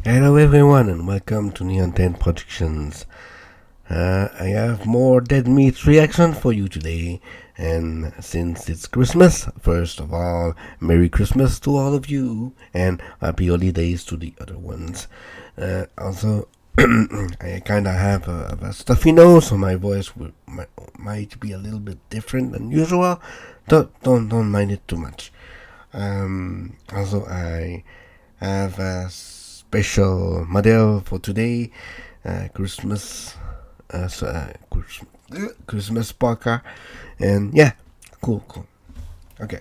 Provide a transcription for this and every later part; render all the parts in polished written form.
Hello everyone and welcome to Nihonten Productions. I have more Dead Meat reaction for you today, and since it's Christmas, first of all, Merry Christmas to all of you and Happy Holidays to the other ones. Also, I kinda have a stuffy nose, so my voice might be a little bit different than usual. Don't mind it too much. Also, I have a special model for today, Christmas Parker, and yeah, cool. Okay,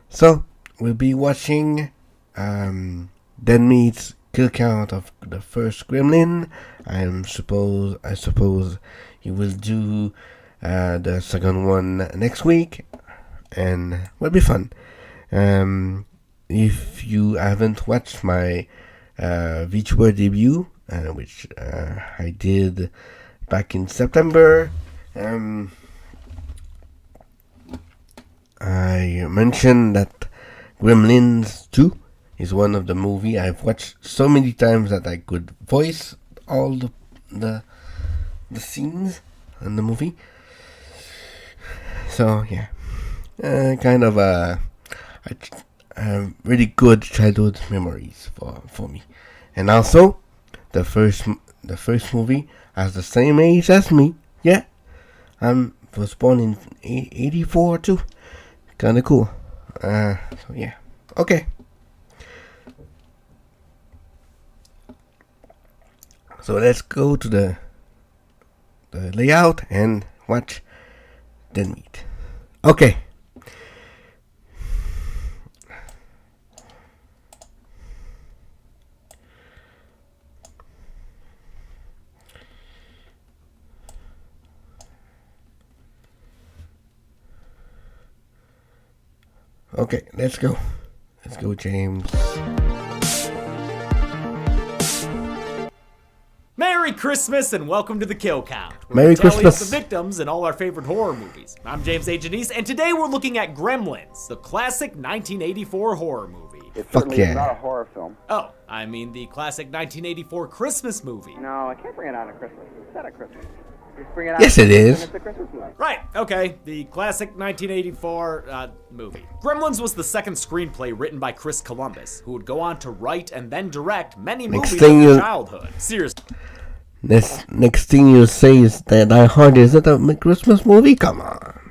so we'll be watching Dead Meat's kill count of the first Gremlin. I suppose he will do the second one next week, and will be fun. If you haven't watched my VTuber debut, which I did back in September, I mentioned that Gremlins 2 is one of the movie I've watched so many times that I could voice all the scenes in the movie. So yeah, kind of really good childhood memories for me. And also, the first movie has the same age as me. Yeah, I was born in 84 too. Kinda cool. So yeah, okay. So let's go to the layout and watch Dead Meat. Okay. Okay, let's go. Let's go, James. Merry Christmas and welcome to the Kill Count. Merry Christmas. The victims in all our favorite horror movies. I'm James A. Janisse, and today we're looking at Gremlins, the classic 1984 horror movie. It Fuck certainly yeah. is not a horror film. Oh, I mean the classic 1984 Christmas movie. No, I can't bring it on at Christmas. It's not at Christmas. Just bring it on. Yes, it is. It's a Christmas movie. Right, okay, the classic 1984 movie. Gremlins was the second screenplay written by Chris Columbus, who would go on to write and then direct many movies thing of his you- childhood. Seriously. Next thing you say is that Die Hard isn't a Christmas movie? Come on.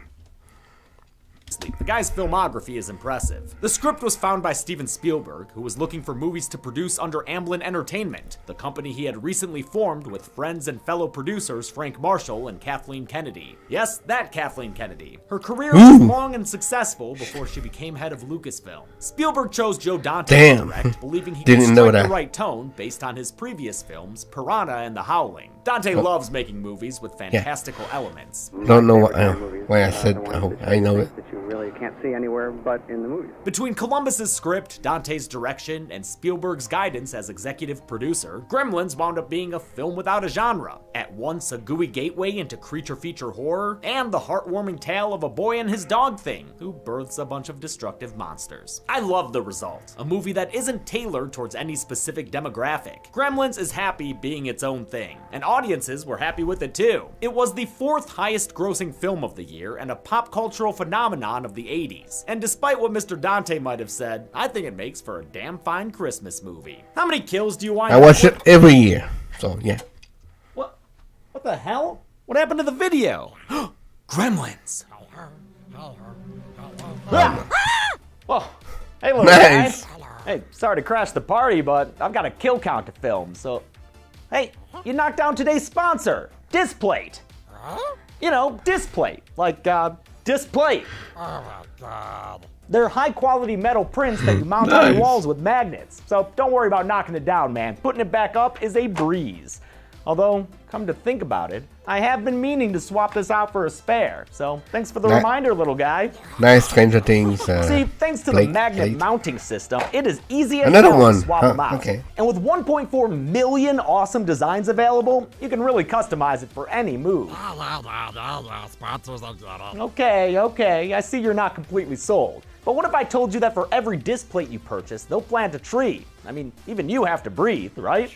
The guy's filmography is impressive. The script was found by Steven Spielberg, who was looking for movies to produce under Amblin Entertainment, the company he had recently formed with friends and fellow producers Frank Marshall and Kathleen Kennedy. Yes, that Kathleen Kennedy. Her career was long and successful before she became head of Lucasfilm. Spielberg chose Joe Dante to direct, believing he could Didn't know strike that. the right tone based on his previous films, Piranha and The Howling. Dante loves making movies with fantastical elements. Don't know Movies, why I said the ones that I know it. That you really can't see anywhere but in the movies. Between Columbus's script, Dante's direction, and Spielberg's guidance as executive producer, Gremlins wound up being a film without a genre. At once a gooey gateway into creature feature horror, and the heartwarming tale of a boy and his dog thing, who births a bunch of destructive monsters. I love the result. A movie that isn't tailored towards any specific demographic. Gremlins is happy being its own thing, and audiences were happy with it too. It was the fourth highest grossing film of the year and a pop cultural phenomenon of the 80s. And despite what Mr. Dante might have said, I think it makes for a damn fine Christmas movie. How many kills do you wind I up watch with? it every year. So yeah. What the hell? What happened to the video? Gremlins. Ah! Oh, hey little Nice. guy. Hey, sorry to crash the party, but I've got a kill count to film, so... Hey, you knocked down today's sponsor, Displate. You know, Displate, like, Displate. Oh my god. They're high-quality metal prints that you mount on your walls with magnets, so don't worry about knocking it down, man. Putting it back up is a breeze. Although, come to think about it, I have been meaning to swap this out for a spare, so thanks for the reminder, little guy. Nice Stranger Things. See, thanks to the magnet mounting system, it is easy as Another hell one. to swap Huh, them out. okay. And with 1.4 million awesome designs available, you can really customize it for any move. Sponsors are good. Okay, I see you're not completely sold. But what if I told you that for every disc plate you purchase, they'll plant a tree? I mean, even you have to breathe, right?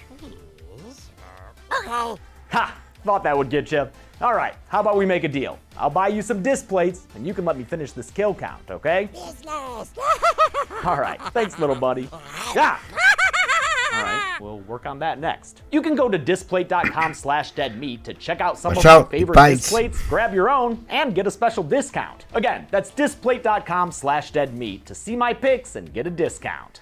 Okay. Ha! Thought that would get you. All right, how about we make a deal? I'll buy you some disc plates, and you can let me finish this kill count, okay? Business. All right, thanks, little buddy. Yeah. All right, we'll work on that next. You can go to discplate.com/deadmeat to check out some Watch of my out, it favorite bites. disc plates, grab your own, and get a special discount. Again, that's discplate.com/deadmeat to see my picks and get a discount.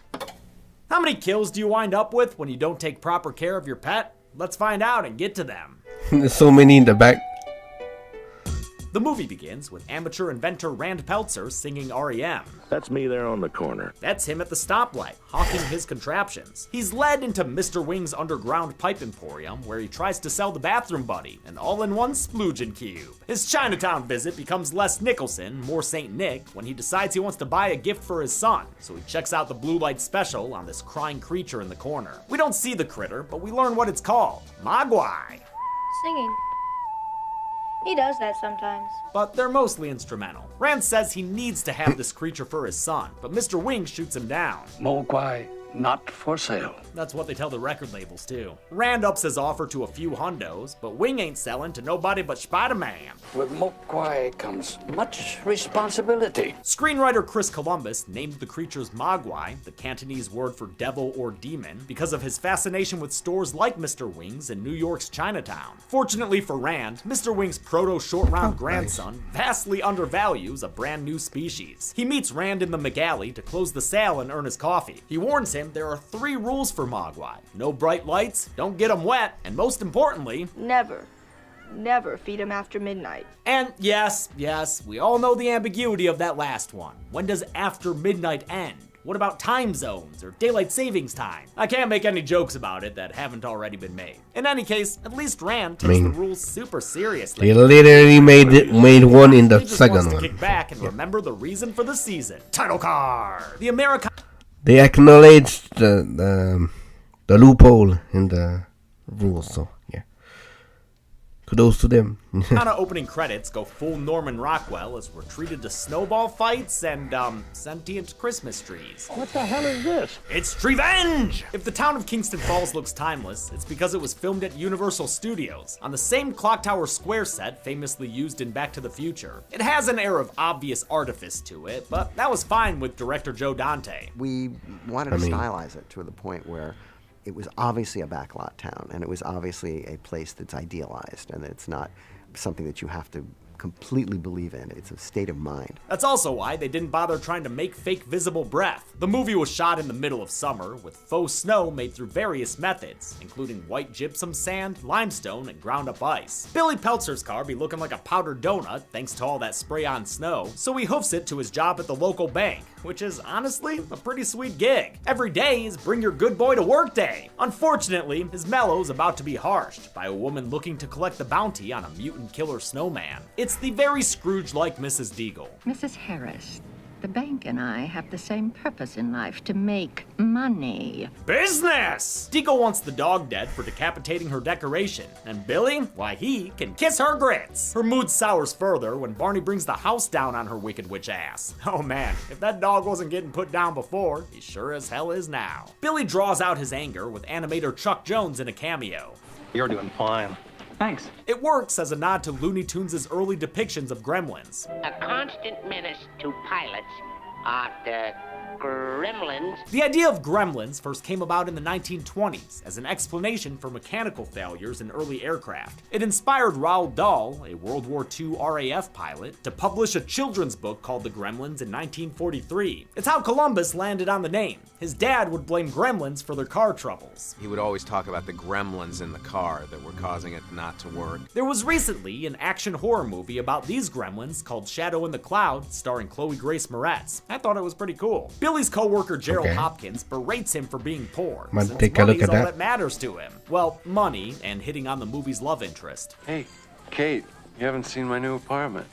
How many kills do you wind up with when you don't take proper care of your pet? Let's find out and get to them. There's so many in the back. The movie begins with amateur inventor Rand Peltzer singing REM. That's me there on the corner. That's him at the stoplight, hawking his contraptions. He's led into Mr. Wing's underground pipe emporium, where he tries to sell the bathroom buddy, an all-in-one sploogin cube. His Chinatown visit becomes less Nicholson, more Saint Nick, when he decides he wants to buy a gift for his son, so he checks out the blue light special on this crying creature in the corner. We don't see the critter, but we learn what it's called, Mogwai. Singing. He does that sometimes. But they're mostly instrumental. Rand says he needs to have this creature for his son, but Mr. Wing shoots him down. Mogwai, not for sale. That's what they tell the record labels too. Rand ups his offer to a few hundos, but Wing ain't selling to nobody but Spider-Man. With Mogwai comes much responsibility. Screenwriter Chris Columbus named the creatures Mogwai, the Cantonese word for devil or demon, because of his fascination with stores like Mr. Wing's in New York's Chinatown. Fortunately for Rand, Mr. Wing's proto-short-round grandson vastly undervalues a brand new species. He meets Rand in the McAlley to close the sale and earn his coffee. He warns him there are 3 rules for Mogwai. No bright lights, don't get them wet, and most importantly, Never feed him after midnight. and yes, we all know the ambiguity of that last one. When does after midnight end? What about time zones or daylight savings time? I can't make any jokes about it that haven't already been made. In any case, at least Rand takes the rules super seriously. They literally made one in the He just wants second to one. kick back and remember the reason for the season. Title card. The Americana They acknowledged the loophole in the rules, so yeah. Kudos to them. opening credits go full Norman Rockwell as we're treated to snowball fights and, sentient Christmas trees. What the hell is this? It's Revenge! If the town of Kingston Falls looks timeless, it's because it was filmed at Universal Studios, on the same Clock Tower Square set famously used in Back to the Future. It has an air of obvious artifice to it, but that was fine with director Joe Dante. We wanted to stylize it to the point where it was obviously a backlot town, and it was obviously a place that's idealized, and it's not something that you have to completely believe in. It's a state of mind. That's also why they didn't bother trying to make fake visible breath. The movie was shot in the middle of summer, with faux snow made through various methods, including white gypsum sand, limestone, and ground up ice. Billy Peltzer's car be looking like a powdered donut thanks to all that spray-on snow, so he hoofs it to his job at the local bank, which is honestly a pretty sweet gig. Every day is bring your good boy to work day. Unfortunately, his mellow's about to be harshed by a woman looking to collect the bounty on a mutant killer snowman. It's the very Scrooge-like Mrs. Deagle. Mrs. Harris, the bank and I have the same purpose in life, to make money. Business! Deagle wants the dog dead for decapitating her decoration, and Billy, why, he can kiss her grits. Her mood sours further when Barney brings the house down on her wicked witch ass. Oh man, if that dog wasn't getting put down before, he sure as hell is now. Billy draws out his anger with animator Chuck Jones in a cameo. You're doing fine. Thanks. It works as a nod to Looney Tunes' early depictions of Gremlins. A constant menace to pilots are the Gremlins. The idea of Gremlins first came about in the 1920s as an explanation for mechanical failures in early aircraft. It inspired Roald Dahl, a World War II RAF pilot, to publish a children's book called The Gremlins in 1943. It's how Columbus landed on the name. His dad would blame Gremlins for their car troubles. He would always talk about the gremlins in the car that were causing it not to work. There was recently an action horror movie about these gremlins called Shadow in the Cloud, starring Chloe Grace Moretz. I thought it was pretty cool. Billy's co-worker Gerald Hopkins berates him for being poor, Might since take a look money's at all that. that matters to him. Well, money and hitting on the movie's love interest. Hey, Kate, you haven't seen my new apartment.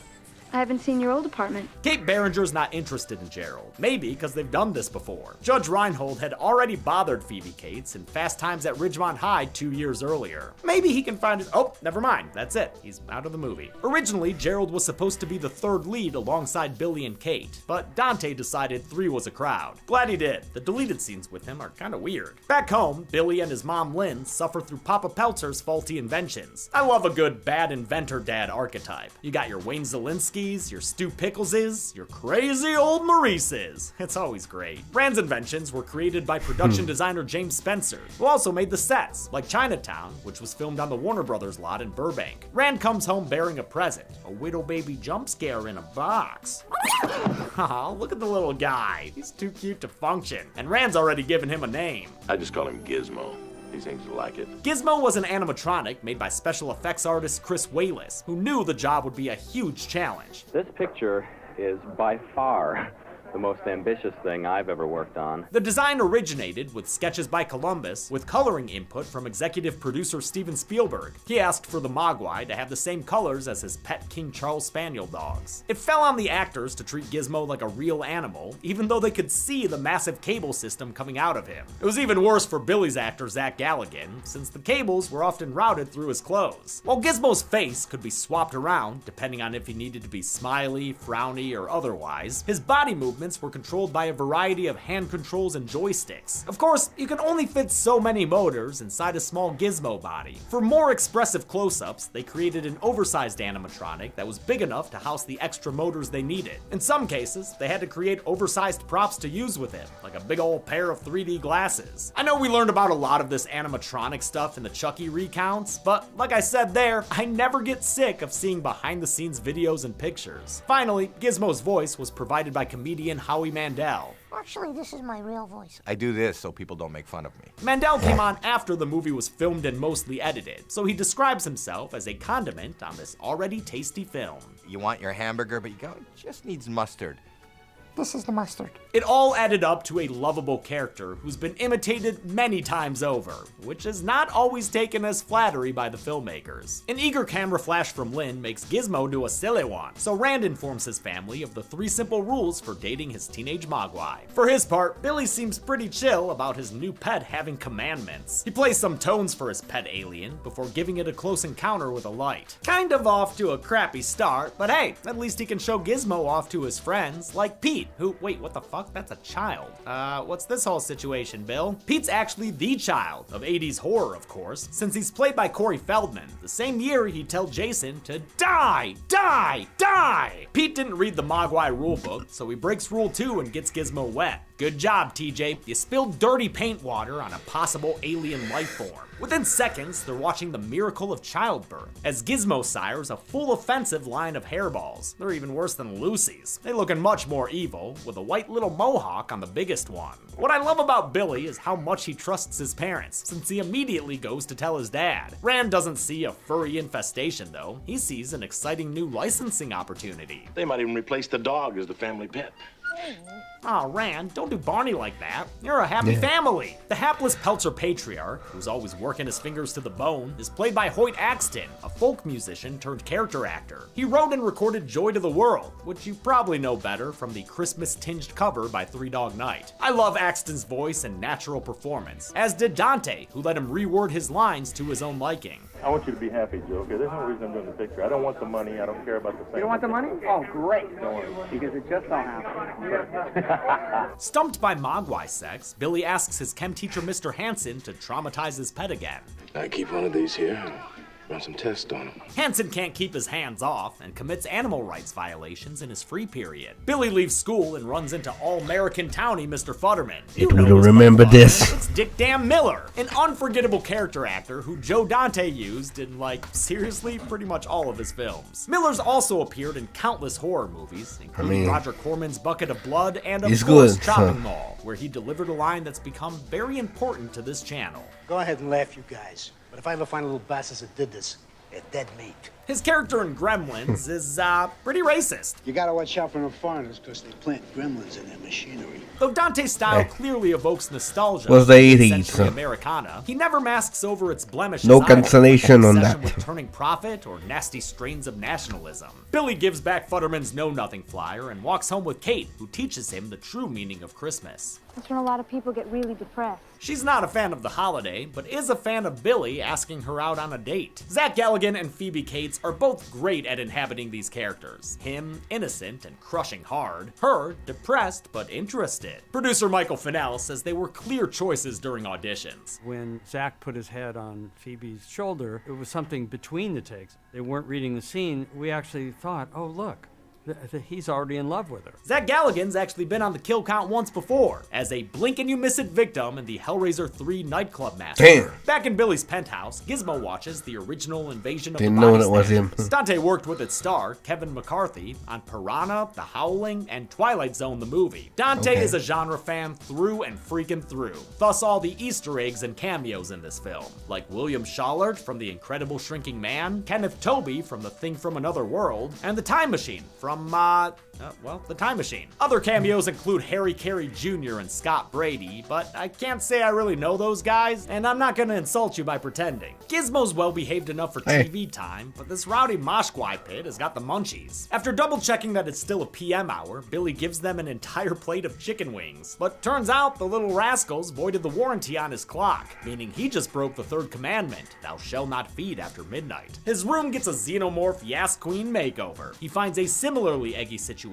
I haven't seen your old apartment. Kate Barringer's not interested in Gerald, maybe because they've done this before. Judge Reinhold had already bothered Phoebe Cates in Fast Times at Ridgemont High 2 years earlier. Maybe he can find his— oh, never mind, that's it, he's out of the movie. Originally, Gerald was supposed to be the third lead alongside Billy and Kate, but Dante decided 3 was a crowd. Glad he did. The deleted scenes with him are kinda weird. Back home, Billy and his mom Lynn suffer through Papa Peltzer's faulty inventions. I love a good bad inventor dad archetype. You got your Wayne Zielinski's, your Stu Pickelses, your crazy old Maurices. It's always great. Rand's inventions were created by production designer James Spencer, who also made the sets, like Chinatown, which was filmed on the Warner Brothers lot in Burbank. Rand comes home bearing a present, a widow baby jump scare in a box. Aw, look at the little guy. He's too cute to function, and Rand's already given him a name. I just call him Gizmo. He seems to like it. Gizmo was an animatronic made by special effects artist Chris Wayless, who knew the job would be a huge challenge. This picture is by far the most ambitious thing I've ever worked on. The design originated with sketches by Columbus, with coloring input from executive producer Steven Spielberg. He asked for the Mogwai to have the same colors as his pet King Charles Spaniel dogs. It fell on the actors to treat Gizmo like a real animal, even though they could see the massive cable system coming out of him. It was even worse for Billy's actor Zach Galligan, since the cables were often routed through his clothes. While Gizmo's face could be swapped around, depending on if he needed to be smiley, frowny, or otherwise, his body movements were controlled by a variety of hand controls and joysticks. Of course, you can only fit so many motors inside a small Gizmo body. For more expressive close-ups, they created an oversized animatronic that was big enough to house the extra motors they needed. In some cases, they had to create oversized props to use with it, like a big old pair of 3D glasses. I know we learned about a lot of this animatronic stuff in the Chucky recounts, but like I said there, I never get sick of seeing behind-the-scenes videos and pictures. Finally, Gizmo's voice was provided by comedian Howie Mandel. Actually, this is my real voice. I do this so people don't make fun of me. Mandel came on after the movie was filmed and mostly edited, so he describes himself as a condiment on this already tasty film. You want your hamburger, but you go, it just needs mustard. This is the mustard. It all added up to a lovable character who's been imitated many times over, which is not always taken as flattery by the filmmakers. An eager camera flash from Lynn makes Gizmo do a silly one, so Rand informs his family of the 3 simple rules for dating his teenage Mogwai. For his part, Billy seems pretty chill about his new pet having commandments. He plays some tones for his pet alien before giving it a close encounter with a light. Kind of off to a crappy start, but hey, at least he can show Gizmo off to his friends, like Pete, who— wait, what the fuck? That's a child. What's this whole situation, Bill? Pete's actually the child of 80s horror, of course, since he's played by Corey Feldman. The same year he'd tell Jason to die, die, die. Pete didn't read the Mogwai rulebook, so he breaks rule 2 and gets Gizmo wet. Good job, TJ. You spilled dirty paint water on a possible alien life form. Within seconds, they're watching the miracle of childbirth, as Gizmo sires a full offensive line of hairballs. They're even worse than Lucy's. They looking much more evil, with a white little mohawk on the biggest one. What I love about Billy is how much he trusts his parents, since he immediately goes to tell his dad. Rand doesn't see a furry infestation, though. He sees an exciting new licensing opportunity. They might even replace the dog as the family pet. Aw, Rand, don't do Barney like that. You're a happy family. The hapless Peltzer patriarch, who's always working his fingers to the bone, is played by Hoyt Axton, a folk musician turned character actor. He wrote and recorded Joy to the World, which you probably know better from the Christmas-tinged cover by Three Dog Night. I love Axton's voice and natural performance, as did Dante, who let him reword his lines to his own liking. I want you to be happy, Joe. Okay, there's no reason I'm doing the picture. I don't want the money. I don't care about the thing. You don't want the money? Oh, great. Don't worry. Because it just so happens. Stumped by Mogwai sex, Billy asks his chem teacher Mr. Hansen to traumatize his pet again. I keep one of these here and run some tests on him. Hansen can't keep his hands off and commits animal rights violations in his free period. Billy leaves school and runs into all-American townie Mr. Futterman. It will remember this. It's Dick Damn Miller, an unforgettable character actor who Joe Dante used in, like, seriously, pretty much all of his films. Miller's also appeared in countless horror movies, including Roger Corman's Bucket of Blood and, of course, Chopping Mall, where he delivered a line that's become very important to this channel. Go ahead and laugh, you guys. But if I ever find little bastards that did this, they're dead meat. His character in Gremlins is, pretty racist. You gotta watch out for the foreigners because they plant gremlins in their machinery. Though Dante's style clearly evokes nostalgia Was the 80s, century so Americana, he never masks over its blemishes no either, cancellation like on obsession that. with turning profit or nasty strains of nationalism. Billy gives back Futterman's Know-Nothing flyer and walks home with Kate, who teaches him the true meaning of Christmas. That's when a lot of people get really depressed. She's not a fan of the holiday, but is a fan of Billy asking her out on a date. Zach Galligan and Phoebe Cates are both great at inhabiting these characters. Him, innocent and crushing hard. Her, depressed but interested. Producer Michael Fennell says they were clear choices during auditions. When Zach put his head on Phoebe's shoulder, it was something between the takes. They weren't reading the scene. We actually thought, oh, look. He's already in love with her. Zach Galligan's actually been on the kill count once before, as a blink-and-you-miss-it victim in the Hellraiser 3 nightclub massacre. Damn. Back in Billy's penthouse, Gizmo watches the original invasion of Didn't the know Body that was him. Snatchers. Dante worked with its star, Kevin McCarthy, on Piranha, The Howling, and Twilight Zone the movie. Dante is a genre fan through and freaking through, thus all the Easter eggs and cameos in this film, like William Schallert from The Incredible Shrinking Man, Kenneth Tobey from The Thing from Another World, and The Time Machine from, The Time Machine. Other cameos include Harry Carey Jr. and Scott Brady, but I can't say I really know those guys, and I'm not gonna insult you by pretending. Gizmo's well-behaved enough for TV time, but this rowdy Moshquai pit has got the munchies. After double-checking that it's still a PM hour, Billy gives them an entire plate of chicken wings. But turns out the little rascals voided the warranty on his clock, meaning he just broke the third commandment, thou shalt not feed after midnight. His room gets a xenomorph Yas Queen makeover. He finds a similarly eggy situation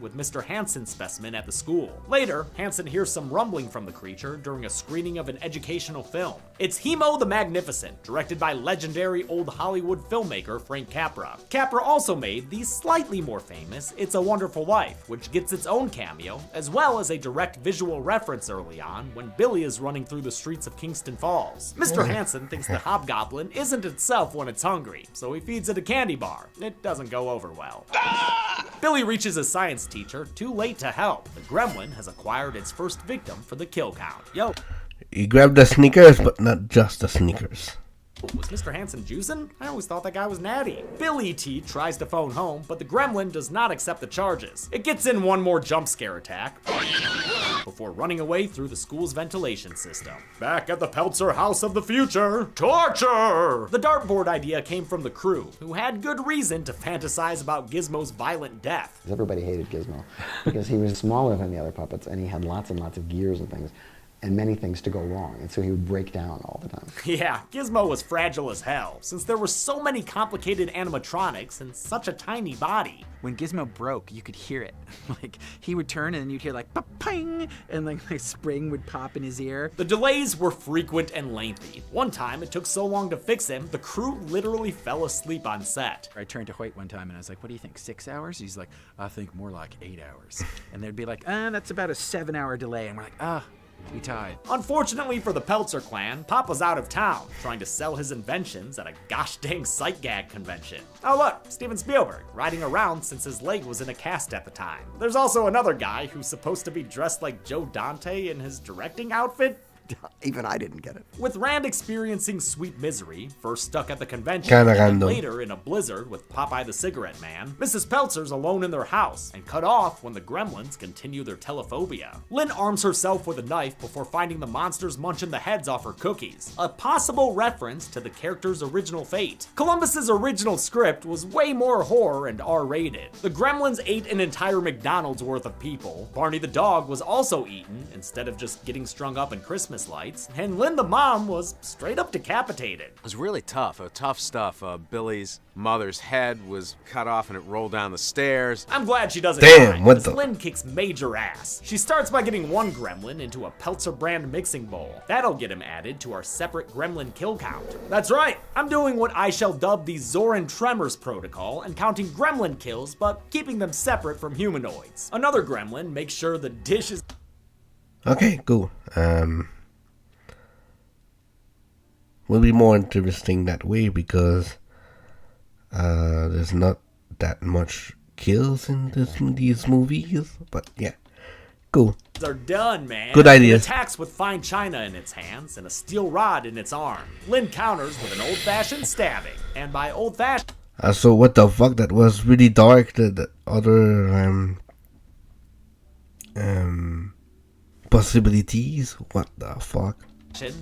with Mr. Hansen's specimen at the school. Later, Hansen hears some rumbling from the creature during a screening of an educational film. It's Hemo the Magnificent, directed by legendary old Hollywood filmmaker Frank Capra. Capra also made the slightly more famous It's a Wonderful Life, which gets its own cameo, as well as a direct visual reference early on when Billy is running through the streets of Kingston Falls. Mr. Hansen thinks the hobgoblin isn't itself when it's hungry, so he feeds it a candy bar. It doesn't go over well. Billy reaches a science teacher too late to help. The gremlin has acquired its first victim for the kill count. Yo. He grabbed the sneakers, but not just the sneakers. Was Mr. Hansen juicing? I always thought that guy was natty. Billy T tries to phone home, but the gremlin does not accept the charges. It gets in one more jump scare attack before running away through the school's ventilation system. Back at the Peltzer House of the Future, torture! The dartboard idea came from the crew, who had good reason to fantasize about Gizmo's violent death. Everybody hated Gizmo because he was smaller than the other puppets and he had lots and lots of gears and things. And many things to go wrong, and so he would break down all the time. Yeah, Gizmo was fragile as hell, since there were so many complicated animatronics and such a tiny body. When Gizmo broke, you could hear it. Like, he would turn and then you'd hear like, pa-ping, and like a spring would pop in his ear. The delays were frequent and lengthy. One time, it took so long to fix him, the crew literally fell asleep on set. I turned to Hoyt one time and I was like, what do you think, 6 hours? He's like, I think more like 8 hours. And they'd be like, that's about a 7-hour delay. And we're like, we tied. Unfortunately for the Peltzer clan, Papa's out of town, trying to sell his inventions at a gosh dang sight gag convention. Oh look, Steven Spielberg, riding around since his leg was in a cast at the time. There's also another guy who's supposed to be dressed like Joe Dante in his directing outfit. Even I didn't get it. With Rand experiencing sweet misery, first stuck at the convention, and then later in a blizzard with Popeye the Cigarette Man, Mrs. Peltzer's alone in their house, and cut off when the gremlins continue their telephobia. Lynn arms herself with a knife before finding the monsters munching the heads off her cookies, a possible reference to the character's original fate. Columbus's original script was way more horror and R-rated. The gremlins ate an entire McDonald's worth of people, Barney the dog was also eaten, instead of just getting strung up in Christmas lights, and Lynn the mom was straight up decapitated. It was really tough, tough stuff. Billy's mother's head was cut off and it rolled down the stairs. I'm glad she doesn't die, because Lynn kicks major ass. She starts by getting one gremlin into a Peltzer brand mixing bowl. That'll get him added to our separate gremlin kill count. That's right, I'm doing what I shall dub the Zoran Tremors protocol and counting gremlin kills, but keeping them separate from humanoids. Another gremlin makes sure the dish is... Okay, cool. Will be more interesting that way because there's not that much kills in these movies, but yeah, cool. Are done, man. Good ideas. It attacks with fine china in its hands and a steel rod in its arm. Lynn counters with an old-fashioned stabbing, and by old-fashioned, So what the fuck? That was really dark. The other possibilities. What the fuck?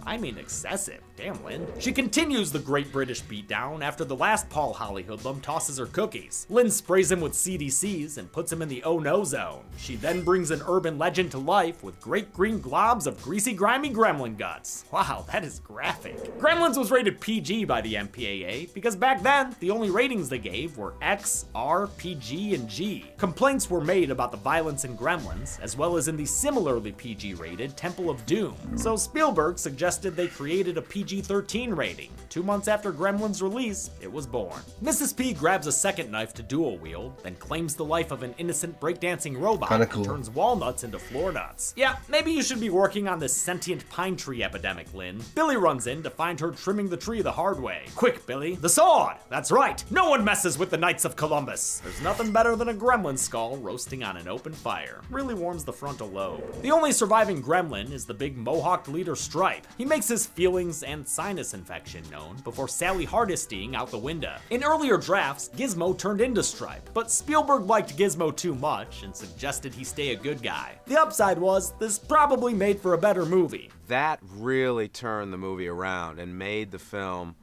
I mean excessive. Damn, Lynn. She continues the Great British Beatdown after the last Paul Holly hoodlum tosses her cookies. Lynn sprays him with CDCs and puts him in the oh-no zone. She then brings an urban legend to life with great green globs of greasy, grimy gremlin guts. Wow, that is graphic. Gremlins was rated PG by the MPAA because back then, the only ratings they gave were X, R, PG, and G. Complaints were made about the violence in Gremlins, as well as in the similarly PG-rated Temple of Doom. So Spielberg suggested they created a PG-13 rating. 2 months after Gremlins' release, it was born. Mrs. P grabs a second knife to dual wield, then claims the life of an innocent breakdancing robot Kinda and cool. turns walnuts into floor nuts. Yeah, maybe you should be working on this sentient pine tree epidemic, Lynn. Billy runs in to find her trimming the tree the hard way. Quick, Billy, the sword! That's right, no one messes with the Knights of Columbus. There's nothing better than a gremlin skull roasting on an open fire. Really warms the frontal lobe. The only surviving gremlin is the big mohawked leader Stripe. He makes his feelings and sinus infection known before Sally Hardistying out the window. In earlier drafts, Gizmo turned into Stripe, but Spielberg liked Gizmo too much and suggested he stay a good guy. The upside was, this probably made for a better movie. That really turned the movie around and made the film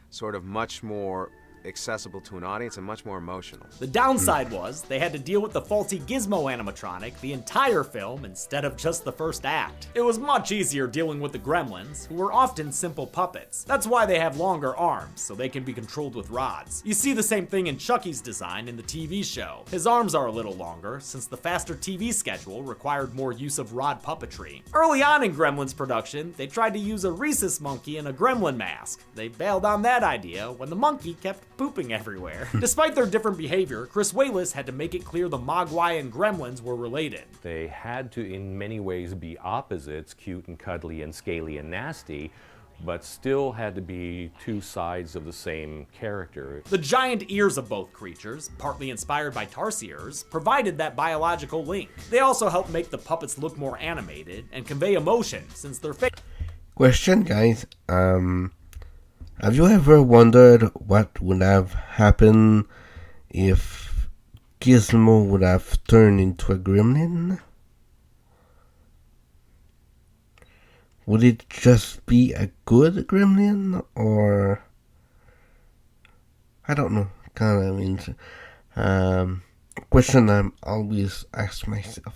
sort of much more accessible to an audience and much more emotional. The downside was they had to deal with the faulty Gizmo animatronic the entire film instead of just the first act. It was much easier dealing with the Gremlins, who were often simple puppets. That's why they have longer arms, so they can be controlled with rods. You see the same thing in Chucky's design in the TV show. His arms are a little longer, since the faster TV schedule required more use of rod puppetry. Early on in Gremlins production, they tried to use a rhesus monkey in a gremlin mask. They bailed on that idea when the monkey kept pooping everywhere. Despite their different behavior, Chris Walas had to make it clear the Mogwai and Gremlins were related. They had to, in many ways, be opposites, cute and cuddly and scaly and nasty, but still had to be two sides of the same character. The giant ears of both creatures, partly inspired by tarsiers, provided that biological link. They also helped make the puppets look more animated and convey emotion, since their face. Question, guys. Have you ever wondered what would have happened if Gizmo would have turned into a gremlin? Would it just be a good gremlin, or I don't know? Kind of means question I'm always ask myself.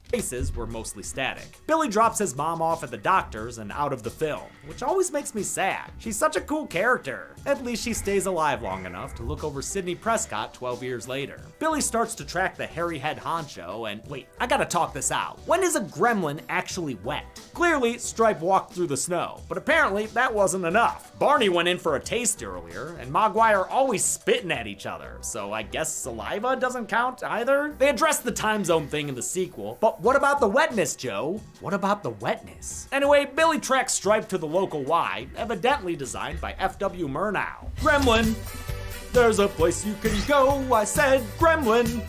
Faces were mostly static. Billy drops his mom off at the doctor's and out of the film, which always makes me sad. She's such a cool character. At least she stays alive long enough to look over Sidney Prescott 12 years later. Billy starts to track the hairy head honcho and wait, I gotta talk this out. When is a gremlin actually wet? Clearly, Stripe walked through the snow, but apparently that wasn't enough. Barney went in for a taste earlier, and Mogwai are always spitting at each other, so I guess saliva doesn't count either? They addressed the time zone thing in the sequel, but what about the wetness, Joe? What about the wetness? Anyway, Billy tracks Stripe to the local Y, evidently designed by F.W. Murnau. Gremlin! There's a place you can go, I said, Gremlin!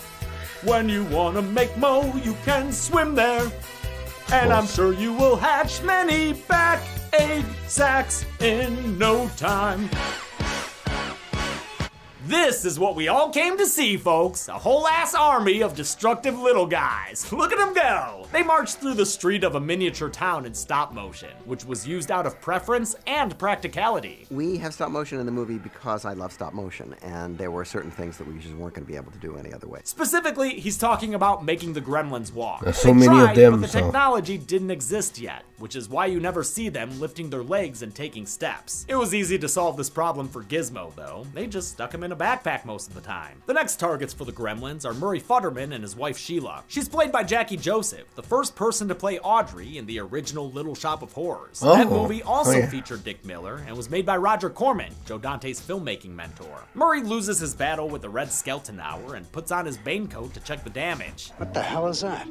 When you wanna make mo, you can swim there. And I'm sure you will hatch many back-ache sacks in no time. This is what we all came to see, folks. A whole ass army of destructive little guys. Look at them go. They marched through the street of a miniature town in stop motion, which was used out of preference and practicality. We have stop motion in the movie because I love stop motion, and there were certain things that we just weren't going to be able to do any other way. Specifically, he's talking about making the Gremlins walk. There's so many of them, but the technology didn't exist yet, which is why you never see them lifting their legs and taking steps. It was easy to solve this problem for Gizmo, though. They just stuck him in a backpack most of the time. The next targets for the Gremlins are Murray Futterman and his wife Sheila. She's played by Jackie Joseph, the first person to play Audrey in the original Little Shop of Horrors. That movie also featured Dick Miller and was made by Roger Corman, Joe Dante's filmmaking mentor. Murray loses his battle with the Red Skeleton Hour and puts on his Bane coat to check the damage. What the hell is that?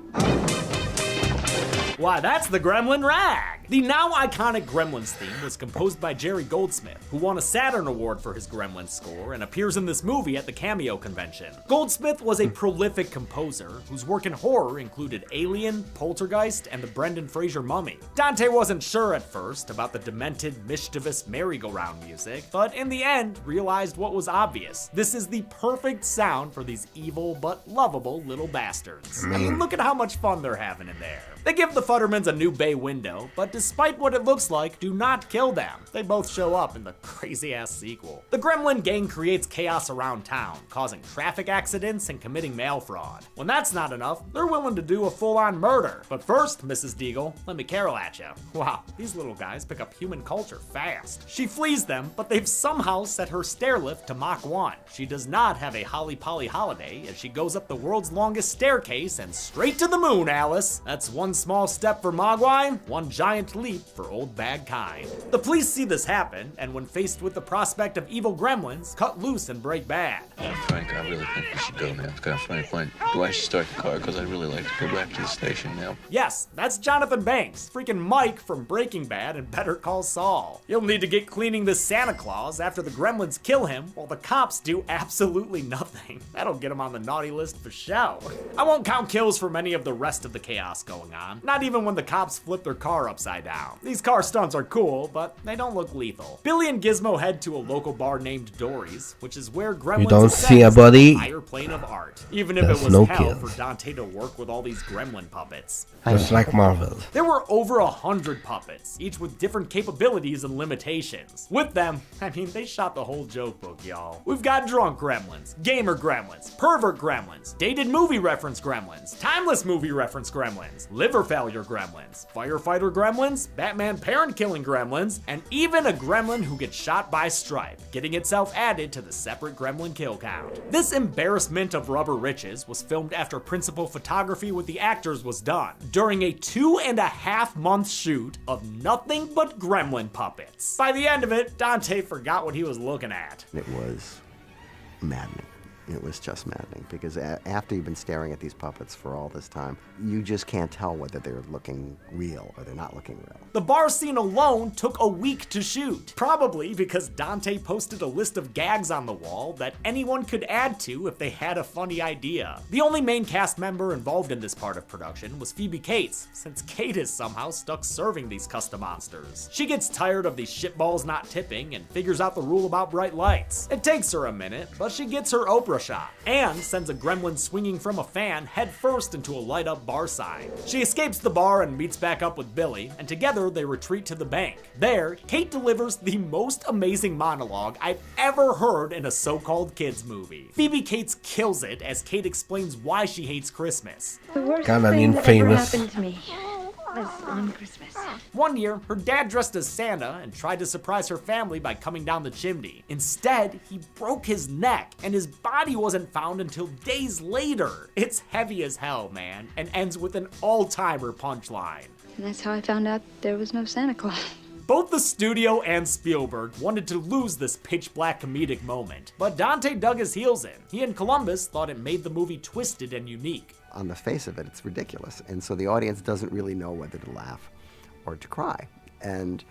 Why, that's the Gremlin Rag! The now iconic Gremlins theme was composed by Jerry Goldsmith, who won a Saturn Award for his Gremlins score and appears in this movie at the Cameo Convention. Goldsmith was a prolific composer whose work in horror included Alien, Poltergeist, and the Brendan Fraser Mummy. Dante wasn't sure at first about the demented, mischievous merry-go-round music, but in the end realized what was obvious. This is the perfect sound for these evil but lovable little bastards. I mean, look at how much fun they're having in there. They give the Futtermans a new bay window, but despite what it looks like, do not kill them. They both show up in the crazy-ass sequel. The Gremlin gang creates chaos around town, causing traffic accidents and committing mail fraud. When that's not enough, they're willing to do a full-on murder. But first, Mrs. Deagle, let me carol at you. Wow, these little guys pick up human culture fast. She flees them, but they've somehow set her stair lift to Mach 1. She does not have a Holly Polly holiday as she goes up the world's longest staircase and straight to the moon, Alice. That's one small step for Mogwai, one giant leap for old bad kind. The police see this happen, and when faced with the prospect of evil gremlins, cut loose and break bad. Frank, I really think we should go now. It's kind of funny. Do I should start the car? Because I'd really like to go back to the station now. Yes, that's Jonathan Banks, freaking Mike from Breaking Bad and Better Call Saul. He'll need to get cleaning this Santa Claus after the gremlins kill him while the cops do absolutely nothing. That'll get him on the naughty list for show. I won't count kills for many of the rest of the chaos going on, not even when the cops flip their car upside down. These car stunts are cool, but they don't look lethal. Billy and Gizmo head to a local bar named Dory's, which is where Gremlins You don't see a body. Higher plane of art. Even if There's it was no hell kills. for Dante to work with all these gremlin puppets. Just like Marvel. There were over 100 puppets, each with different capabilities and limitations. With them, I mean, they shot the whole joke book, y'all. We've got drunk gremlins, gamer gremlins, pervert gremlins, dated movie reference gremlins, timeless movie reference gremlins, liver failure gremlins, firefighter gremlins, Batman parent-killing gremlins, and even a gremlin who gets shot by Stripe, getting itself added to the separate gremlin kill count. This embarrassment of rubber riches was filmed after principal photography with the actors was done, during a 2.5-month shoot of nothing but gremlin puppets. By the end of it, Dante forgot what he was looking at. It was maddening. It was just maddening because after you've been staring at these puppets for all this time, you just can't tell whether they're looking real or they're not looking real. The bar scene alone took a week to shoot, probably because Dante posted a list of gags on the wall that anyone could add to if they had a funny idea. The only main cast member involved in this part of production was Phoebe Cates, since Kate is somehow stuck serving these custom monsters. She gets tired of these shitballs not tipping and figures out the rule about bright lights. It takes her a minute, but she gets her Oprah shot, and sends a gremlin swinging from a fan headfirst into a light-up bar sign. She escapes the bar and meets back up with Billy, and together they retreat to the bank. There, Kate delivers the most amazing monologue I've ever heard in a so-called kids movie. Phoebe Cates kills it as Kate explains why she hates Christmas. The worst Kinda thing that ever infamous. happened to me was on Christmas. One year, her dad dressed as Santa and tried to surprise her family by coming down the chimney. Instead, he broke his neck, and his body wasn't found until days later. It's heavy as hell, man, and ends with an all-timer punchline. And that's how I found out there was no Santa Claus. Both the studio and Spielberg wanted to lose this pitch-black comedic moment, but Dante dug his heels in. He and Columbus thought it made the movie twisted and unique. On the face of it, it's ridiculous. And so the audience doesn't really know whether to laugh or to cry. And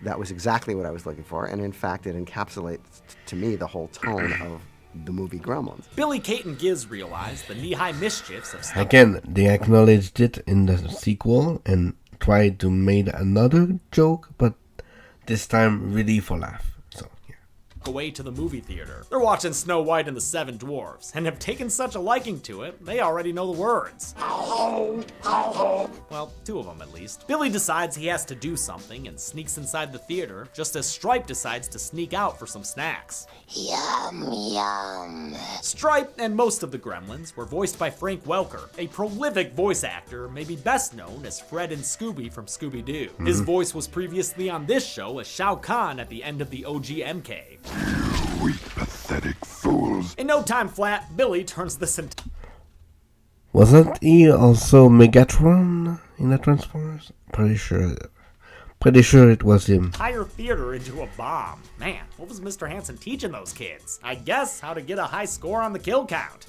that was exactly what I was looking for. And in fact, it encapsulates to me the whole tone of the movie Gremlins. Billy, Kate, and Giz realized the knee-high mischiefs of stuff. Again, they acknowledged it in the sequel and tried to make another joke, but this time really for laugh. So, yeah. Away to the movie theater. They're watching Snow White and the Seven Dwarfs, and have taken such a liking to it, they already know the words. Well, two of them at least. Billy decides he has to do something and sneaks inside the theater, just as Stripe decides to sneak out for some snacks. Yum, yum. Stripe and most of the Gremlins were voiced by Frank Welker, a prolific voice actor, maybe best known as Fred and Scooby from Scooby-Doo. His voice was previously on this show as Shao Kahn at the end of the OG MK. Weak, pathetic fools. In no time flat, Billy turns this into... Wasn't he also Megatron in the Transformers? Pretty sure it was him. entire theater into a bomb. Man, what was Mr. Hansen teaching those kids? I guess how to get a high score on the kill count.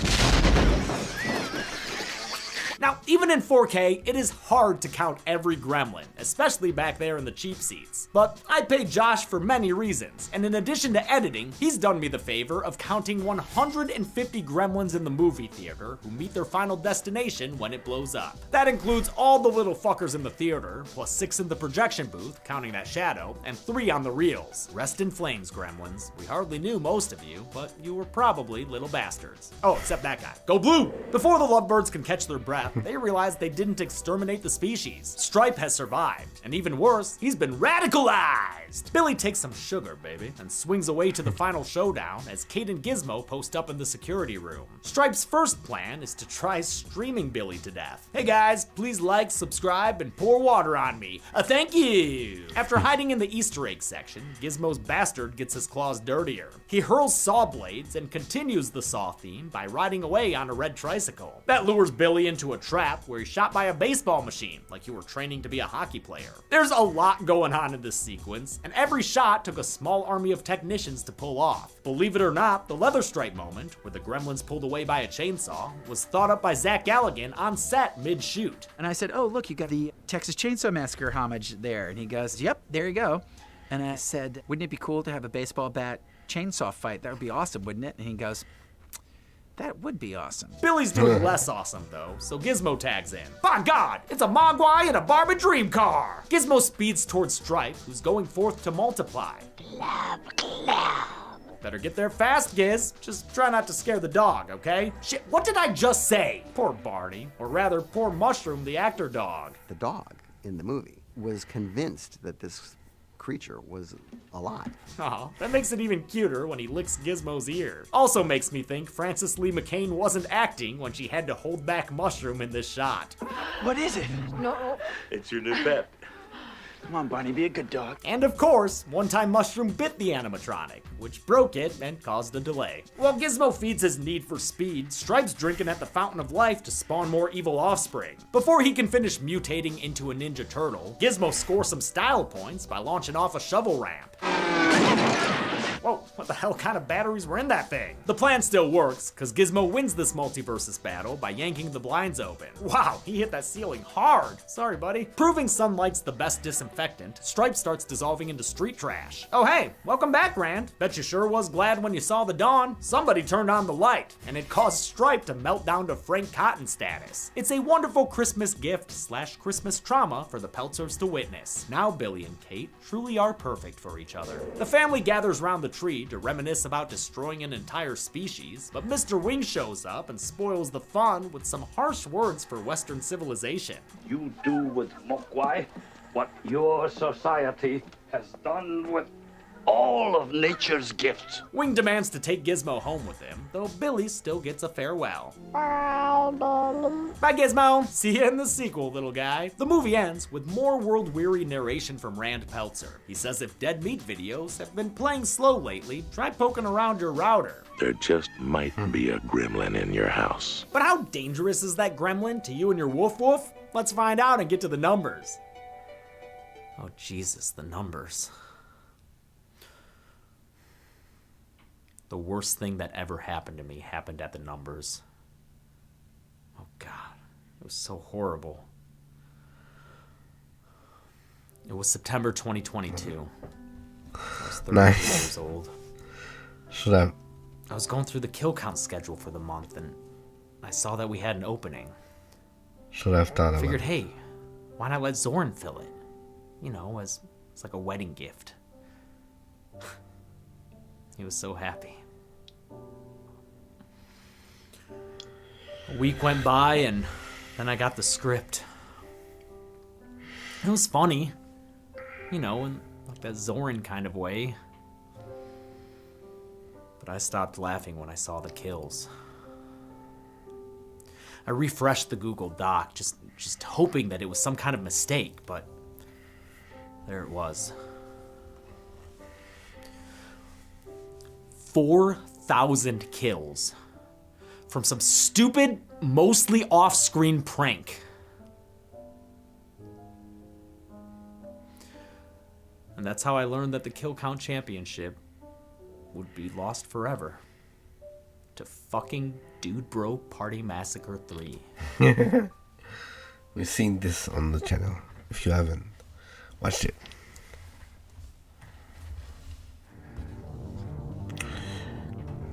Now, even in 4K, it is hard to count every gremlin, especially back there in the cheap seats. But I paid Josh for many reasons, and in addition to editing, he's done me the favor of counting 150 gremlins in the movie theater who meet their final destination when it blows up. That includes all the little fuckers in the theater, plus 6 in the projection booth, counting that shadow, and 3 on the reels. Rest in flames, gremlins. We hardly knew most of you, but you were probably little bastards. Oh, except that guy. Go blue! Before the lovebirds can catch their breath, they realize they didn't exterminate the species. Stripe has survived, and even worse, he's been radicalized! Billy takes some sugar, baby, and swings away to the final showdown as Kate and Gizmo post up in the security room. Stripe's first plan is to try streaming Billy to death. Hey guys, please like, subscribe, and pour water on me. Thank you! After hiding in the Easter egg section, Gizmo's bastard gets his claws dirtier. He hurls saw blades and continues the saw theme by riding away on a red tricycle. That lures Billy into a trap where he's shot by a baseball machine, like you were training to be a hockey player. There's a lot going on in this sequence, and every shot took a small army of technicians to pull off. Believe it or not, the leather stripe moment, where the gremlins pulled away by a chainsaw, was thought up by Zach Galligan on set mid-shoot. And I said, oh, look, you got the Texas Chainsaw Massacre homage there. And he goes, yep, there you go. And I said, wouldn't it be cool to have a baseball bat chainsaw fight? That would be awesome, wouldn't it? And he goes, that would be awesome. Billy's doing less awesome, though, so Gizmo tags in. By God, it's a Mogwai and a Barbie dream car! Gizmo speeds towards Stripe, who's going forth to multiply. Better get there fast, Giz. Just try not to scare the dog, okay? Shit, what did I just say? Poor Barney, or rather, poor Mushroom, the actor dog. The dog in the movie was convinced that this creature was alive. Aw, that makes it even cuter when he licks Gizmo's ear. Also makes me think Frances Lee McCain wasn't acting when she had to hold back Mushroom in this shot. What is it? No. It's your new pet. Come on, Barney, be a good dog. And of course, one time Mushroom bit the animatronic, which broke it and caused a delay. While Gizmo feeds his need for speed, Stripe's drinking at the Fountain of Life to spawn more evil offspring. Before he can finish mutating into a Ninja Turtle, Gizmo scores some style points by launching off a shovel ramp. Whoa, what the hell kind of batteries were in that thing? The plan still works, because Gizmo wins this multiversus battle by yanking the blinds open. Wow, he hit that ceiling hard. Sorry, buddy. Proving sunlight's the best disinfectant, Stripe starts dissolving into street trash. Oh hey, welcome back, Rand. Bet you sure was glad when you saw the dawn. Somebody turned on the light, and it caused Stripe to melt down to Frank Cotton status. It's a wonderful Christmas gift / Christmas trauma for the Peltzers to witness. Now Billy and Kate truly are perfect for each other. The family gathers round the tree to reminisce about destroying an entire species, but Mr. Wing shows up and spoils the fun with some harsh words for Western civilization. You do with Mogwai what your society has done with all of nature's gifts. Wing demands to take Gizmo home with him, though Billy still gets a farewell. Bye, Billy. Bye, Gizmo. See you in the sequel, little guy. The movie ends with more world-weary narration from Rand Peltzer. He says if dead meat videos have been playing slow lately, try poking around your router. There just might be a gremlin in your house. But how dangerous is that gremlin to you and your woof woof? Let's find out and get to the numbers. Oh, Jesus, the numbers. The worst thing that ever happened to me happened at the numbers. Oh God, it was so horrible. It was September 2022. I was 30 years old. I was going through the kill count schedule for the month, and I saw that we had an opening. Should have thought I about figured, it. hey, why not let Zoran fill it? You know, as it's like a wedding gift. He was so happy. A week went by, and then I got the script. It was funny, you know, in like that Zoran kind of way. But I stopped laughing when I saw the kills. I refreshed the Google Doc, just hoping that it was some kind of mistake, but there it was. 4,000 kills from some stupid, mostly off-screen prank. And that's how I learned that the Kill Count Championship would be lost forever to fucking Dude Bro Party Massacre 3. we've seen this on the channel. If you haven't watched it.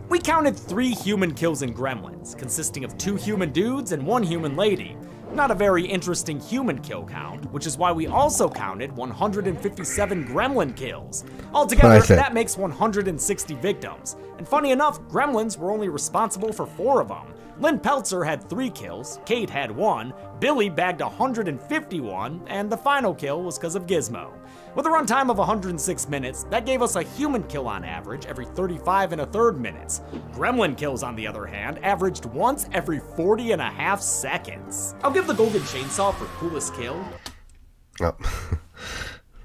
We counted 3 human kills in Gremlins, consisting of 2 human dudes and 1 human lady. Not a very interesting human kill count, which is why we also counted 157 gremlin kills. Altogether, that makes 160 victims. And funny enough, Gremlins were only responsible for 4 of them. Lynn Peltzer had 3 kills, Kate had 1, Billy bagged 151, and the final kill was because of Gizmo. With a runtime of 106 minutes, that gave us a human kill on average every 35 1/3 minutes. Gremlin kills, on the other hand, averaged once every 40 1/2 seconds. I'll give the Golden Chainsaw for coolest kill. Oh.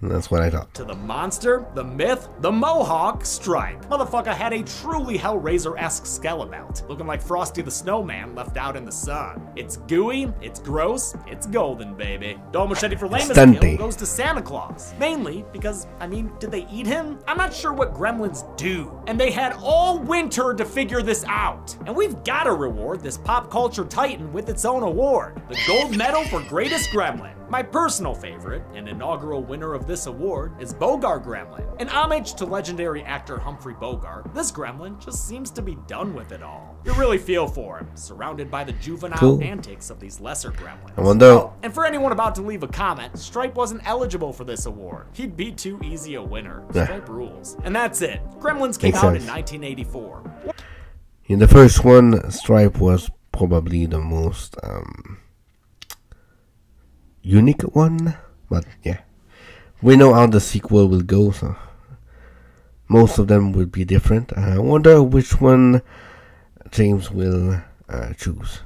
That's what I thought. To the monster, the myth, the Mohawk Stripe. Motherfucker had a truly Hellraiser-esque skeleton, looking like Frosty the Snowman left out in the sun. It's gooey, it's gross, it's golden, baby. Dole Machete for lamest kill goes to Santa Claus. Mainly because, I mean, did they eat him? I'm not sure what gremlins do. And they had all winter to figure this out. And we've gotta reward this pop culture titan with its own award. The gold medal for greatest gremlin. My personal favorite, and inaugural winner of this award, is Bogart Gremlin. In homage to legendary actor Humphrey Bogart, this gremlin just seems to be done with it all. You really feel for him, surrounded by the juvenile antics of these lesser gremlins. I wonder. Oh, and for anyone about to leave a comment, Stripe wasn't eligible for this award. He'd be too easy a winner. Stripe rules. And that's it. Gremlins came out in 1984. In the first one, Stripe was probably the most unique one, but yeah, we know how the sequel will go, so most of them will be different. I wonder which one James will choose.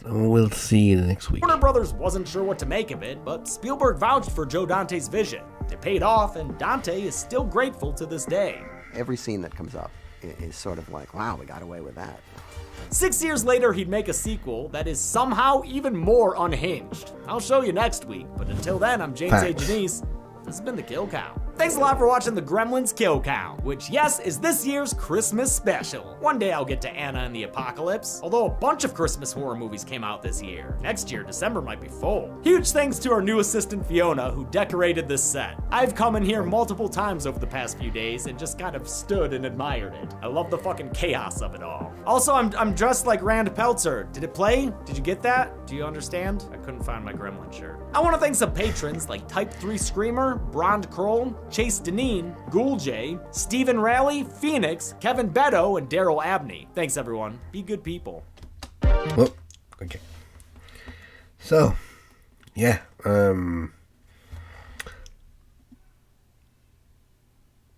We'll see next week. Warner Brothers wasn't sure what to make of it, but Spielberg vouched for Joe Dante's vision. It paid off, and Dante is still grateful to this day. Every scene that comes up is sort of like, wow, we got away with that. 6 years later, he'd make a sequel that is somehow even more unhinged. I'll show you next week, but until then, I'm James A. Janisse. This has been The Kill Count. Thanks a lot for watching the Gremlins Kill Count, which, yes, is this year's Christmas special. One day I'll get to Anna and the Apocalypse, although a bunch of Christmas horror movies came out this year. Next year, December might be full. Huge thanks to our new assistant Fiona, who decorated this set. I've come in here multiple times over the past few days and just kind of stood and admired it. I love the fucking chaos of it all. Also, I'm dressed like Rand Peltzer. Did it play? Did you get that? Do you understand? I couldn't find my Gremlin shirt. I want to thank some patrons like Type 3 Screamer, Brond Kroll, Chase Deneen, Ghoul J, Stephen Raleigh, Phoenix, Kevin Beto, and Daryl Abney. Thanks, everyone. Be good people. Well, okay. So, yeah. One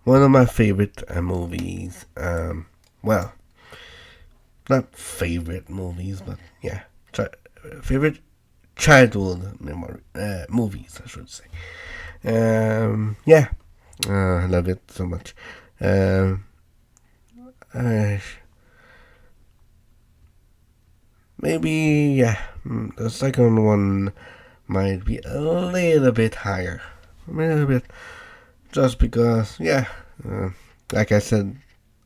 of my favorite movies. Well, not favorite movies, but yeah, favorite childhood movies, I should say. Yeah, I love it so much. Maybe, yeah, the second one might be a little bit higher. A little bit, just because, yeah, like I said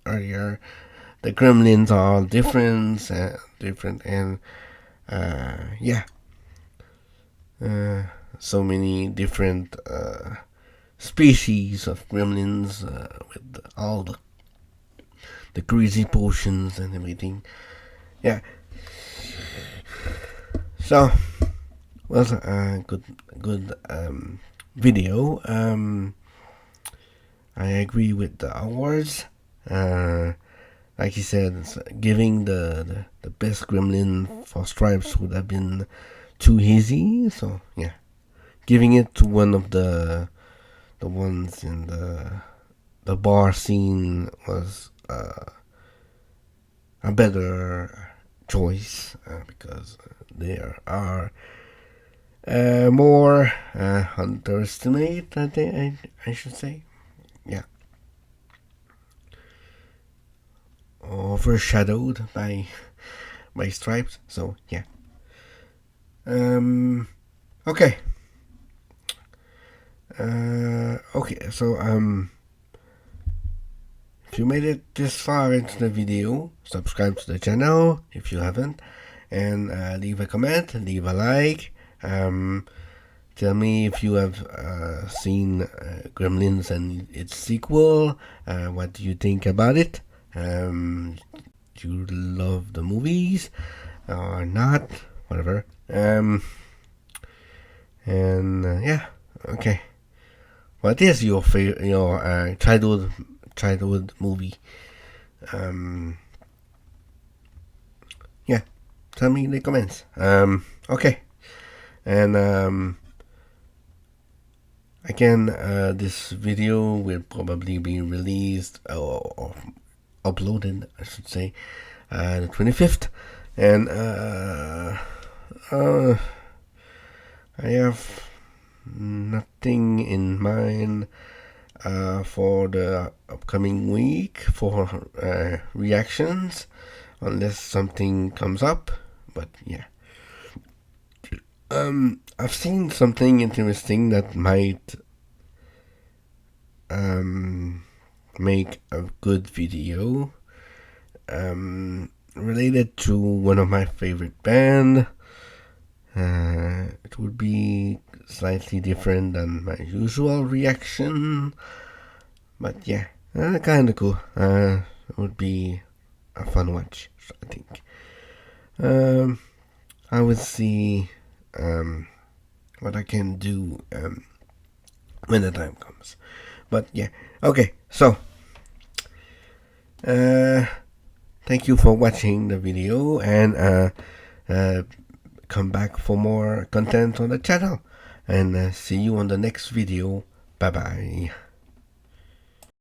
earlier, the Gremlins are different, and yeah, so many different species of gremlins with all the crazy potions and everything. Yeah. So was a good video. I agree with the awards. Like he said, giving the best gremlin for Stripes would have been too easy. So yeah, giving it to one of the ones in the bar scene was a better choice because they are more underestimated, I should say. Yeah. Overshadowed by Stripes. So yeah. Okay. Okay, so if you made it this far into the video, subscribe to the channel if you haven't, and leave a comment, leave a like, Tell me if you have seen Gremlins and its sequel. What do you think about it? Do you love the movies or not? Whatever. Yeah, okay. What is your favorite, childhood movie? Yeah, tell me in the comments. Okay, and again, this video will probably be released or uploaded, I should say, the 25th, and I have nothing in mind for the upcoming week for reactions, unless something comes up. But yeah, I've seen something interesting that might make a good video related to one of my favorite band. It would be slightly different than my usual reaction, but yeah, kind of cool. It would be a fun watch, I think. I will see what I can do when the time comes. But yeah, okay, so thank you for watching the video, and come back for more content on the channel, and see you on the next video. Bye bye.